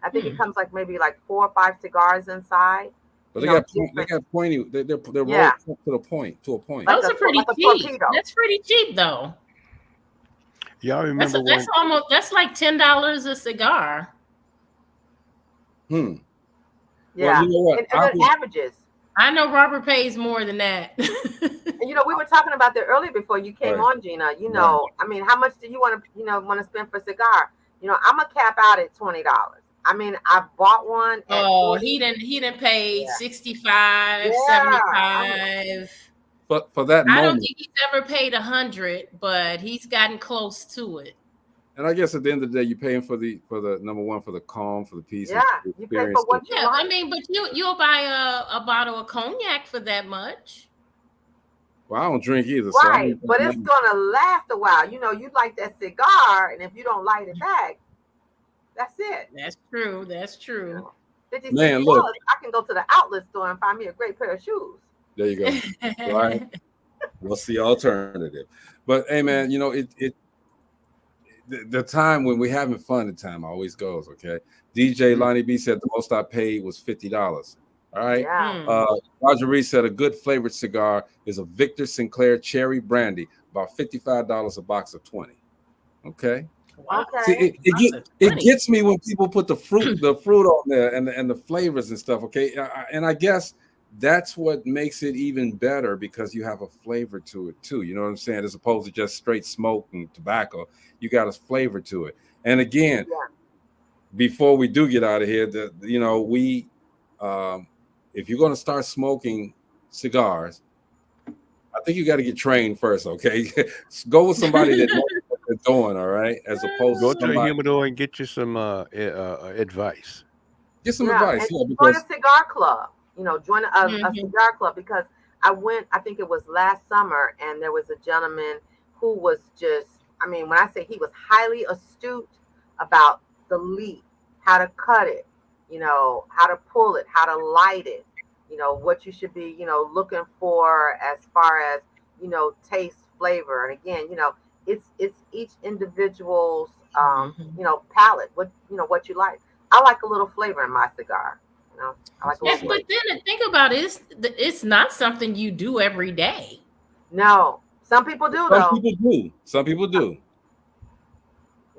I think it comes like maybe like 4 or 5 cigars inside. But they got pointy. They're rolled to a point. Those are pretty cheap. That's pretty cheap though. Y'all remember that's like $10 a cigar. Yeah, well, you know what? And then averages. I know Robert pays more than that. And we were talking about that earlier before you came on, Gina. I mean, how much do you want to spend for a cigar? I'm gonna cap out at $20. I mean, I bought one. He didn't pay 65, 75. But for that moment, I don't think he's ever paid 100, but he's gotten close to it. And I guess at the end of the day, you're paying for the number one, for the calm, for the peace. Yeah, you pay for what you want. I mean, but you'll buy a bottle of cognac for that much. Well, I don't drink either. Right, so but it's gonna last a while. You like that cigar, and if you don't light it back, that's it. That's true. That's true. Man, look, I can go to the outlet store and find me a great pair of shoes. There you go. Right. What's the alternative? But hey, man, the time when we're having fun, the time always goes. Okay. DJ Lonnie B said the most I paid was $50. All right. Yeah. Roger Reed said a good flavored cigar is a Victor Sinclair Cherry Brandy, about $55 a box of 20. Okay. Wow. See, it gets me when people put the fruit on there and the flavors and stuff. Okay. And I guess that's what makes it even better, because you have a flavor to it too. You know what I'm saying? As opposed to just straight smoke and tobacco, you got a flavor to it. And again, before we do get out of here, if you're going to start smoking cigars, I think you got to get trained first. Okay. Go with somebody that knows what they're doing. All right. As opposed to to a humidor and get you some advice. Get some advice. Join a cigar club. Join a cigar club, because I think it was last summer, and there was a gentleman who was just, when I say he was highly astute about the leaf, how to cut it, how to pull it, how to light it, what you should be, looking for as far as, taste, flavor. And again, it's each individual's, palate, what you like. I like a little flavor in my cigar. I like but then think about it, it's not something you do every day. No. Some people do, Some though. people do. Some people do.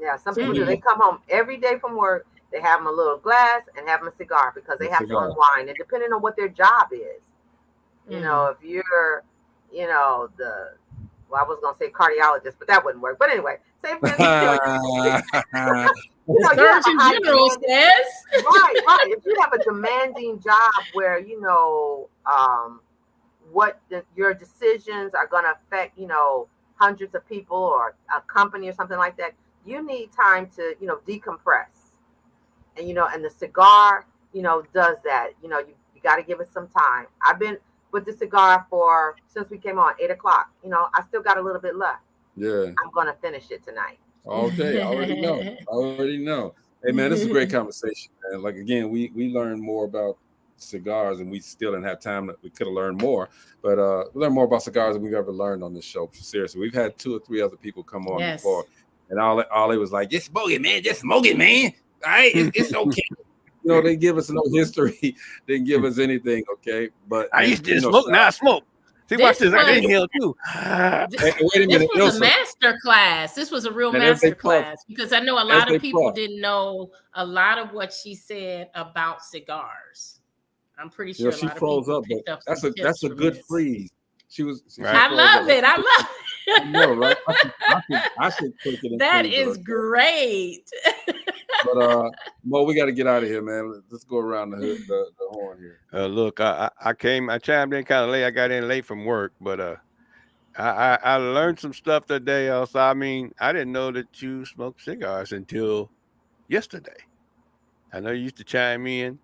Yeah, some people do. They come home every day from work. They have them a little glass and have them a cigar because they have to unwind. And depending on what their job is, you know, if you're, you know, I was gonna say cardiologist, but that wouldn't work. But anyway, say for instance, Surgeon General says. Right. If you have a demanding job where you know your decisions are gonna affect, you know, hundreds of people or a company or something like that, you need time to, you know, decompress. And, you know, and the cigar, you know, does that. You know, you got to give it some time. I've been with the cigar since we came on 8 o'clock. You know, I still got a little bit left. Yeah. I'm going to finish it tonight. Okay. I already know. Hey, man, this is a great conversation, man. Like, again, we learned more about cigars, and we still didn't have time. We could have learned more, but we learned more about cigars than we've ever learned on this show. Seriously, we've had 2 or 3 other people come on before, and all they was like, just smoke it, man. Just smoke it, man. All right, it's okay. You know, they give us no history. They didn't give us anything, okay? But I used to smoke, now I smoke. See, watch this. I inhale too. Wait a minute. This was a master class. This was a real master class because I know a lot of people didn't know a lot of what she said about cigars. I'm pretty sure she froze up, but that's a good freeze. She I love it. I love it. I know, right? I should take it. That is great. But Mo, we got to get out of here, man. Let's go around the horn here. Look, I chimed in kind of late. I got in late from work, but I learned some stuff today. Also, I mean, I didn't know that you smoked cigars until yesterday. I know you used to chime in,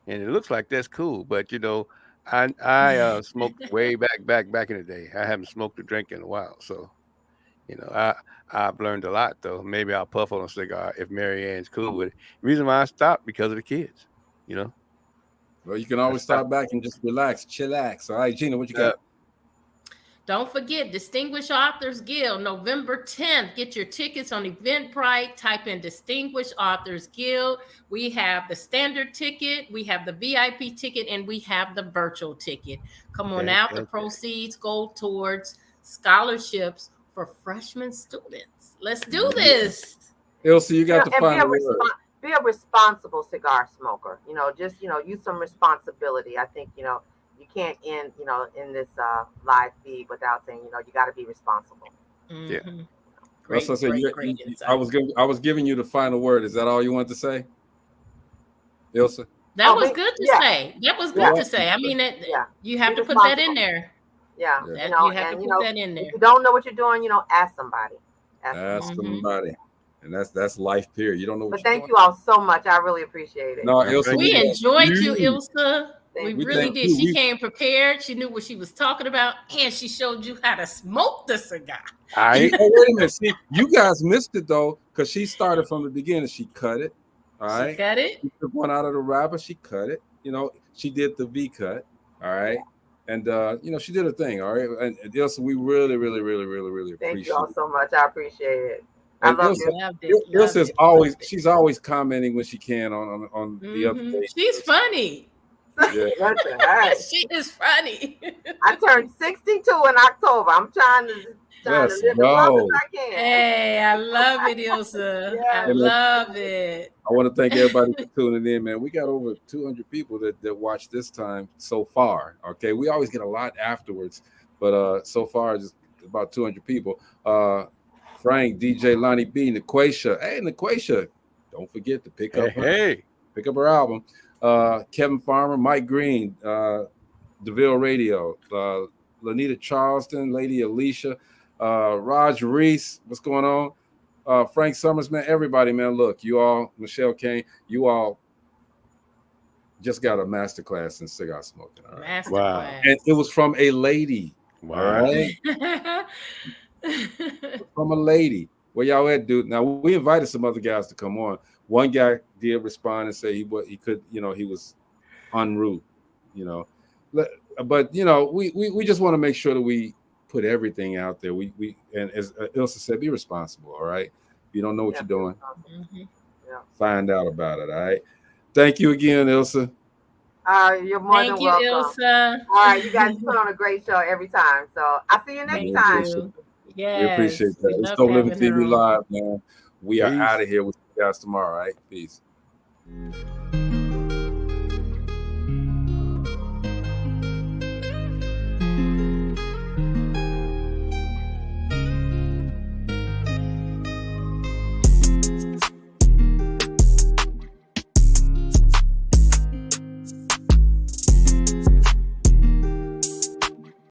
and it looks like that's cool. But you know, I smoked way back in the day. I haven't smoked or drank in a while, so you know, I've learned a lot, though. Maybe I'll puff on a cigar if Mary Ann's cool with it. The reason why I stopped because of the kids, you know. Well, you can always stop back and just relax, chillax. All right, Gina, what you got? Don't forget, Distinguished Authors Guild, November 10th. Get your tickets on Eventbrite. Type in Distinguished Authors Guild. We have the standard ticket, we have the VIP ticket, and we have the virtual ticket. Come on out. The proceeds go towards scholarships for freshman students. Let's do this. Ilse, you got to find a word. Be a responsible cigar smoker. You know, just, you know, use some responsibility. I think, you know, you can't end, you know, in this live feed without saying, you know, you got to be responsible. Yeah. Great, that's what I said. I was giving you the final word. Is that all you want to say, Ilse? That was good to say. That was good to say. I mean, you have to put that in there. Yeah, you have to put that in there. If you don't know what you're doing, you know, ask somebody. Ask somebody. And that's life, period. You don't know. But thank you all so much. I really appreciate it. No, Ilse, we enjoyed you, Ilse. We really did. She you. Came prepared. She knew what she was talking about, and she showed you how to smoke the cigar. All right. Oh, wait a minute. See, you guys missed it though, because she started from the beginning. She cut it. All right. She cut it. She took one out of the wrapper. She cut it. You know, she did the V cut. All right. And you know, she did her thing. All right. And Ilse, we really appreciate it. Thank you all so much. I appreciate it. I love you. Ilse is always, she's always commenting when she can on the other day. She's funny. Yeah. She is funny. I turned 62 in October. I'm trying to live as long as I can. Hey, I love it, Ilse. I love it. I want to thank everybody for tuning in, man. We got over 200 people that watched this time so far. Okay, we always get a lot afterwards, but so far just about 200 people. Frank, DJ Lonnie B, Naquasia. Hey, Naquasia, don't forget to pick up her album. Kevin Farmer, Mike Green, DeVille Radio, Lanita Charleston, Lady Alicia, Raj Reese, what's going on? Frank Summers, man, everybody, man, look, you all, Michelle Kane, you all just got a masterclass in cigar smoking. All right? Wow. And it was from a lady. Wow. All right? From a lady. Where y'all at, dude? Now, we invited some other guys to come on. One guy did respond and say he could, you know, he was en route, you know. But, you know, we just want to make sure that we put everything out there. We and as Ilse said, be responsible, all right? If you don't know what you're doing, find out about it, all right? Thank you again, Ilse. All You're more than Thank you, welcome. Ilsa. All right, you guys put on a great show every time. So I'll see you next Thank time. you. We Yes, appreciate we that. It's love Dope Living having her TV on. Live, man. We are Peace. out of here. We'll see you guys tomorrow, all right? Peace.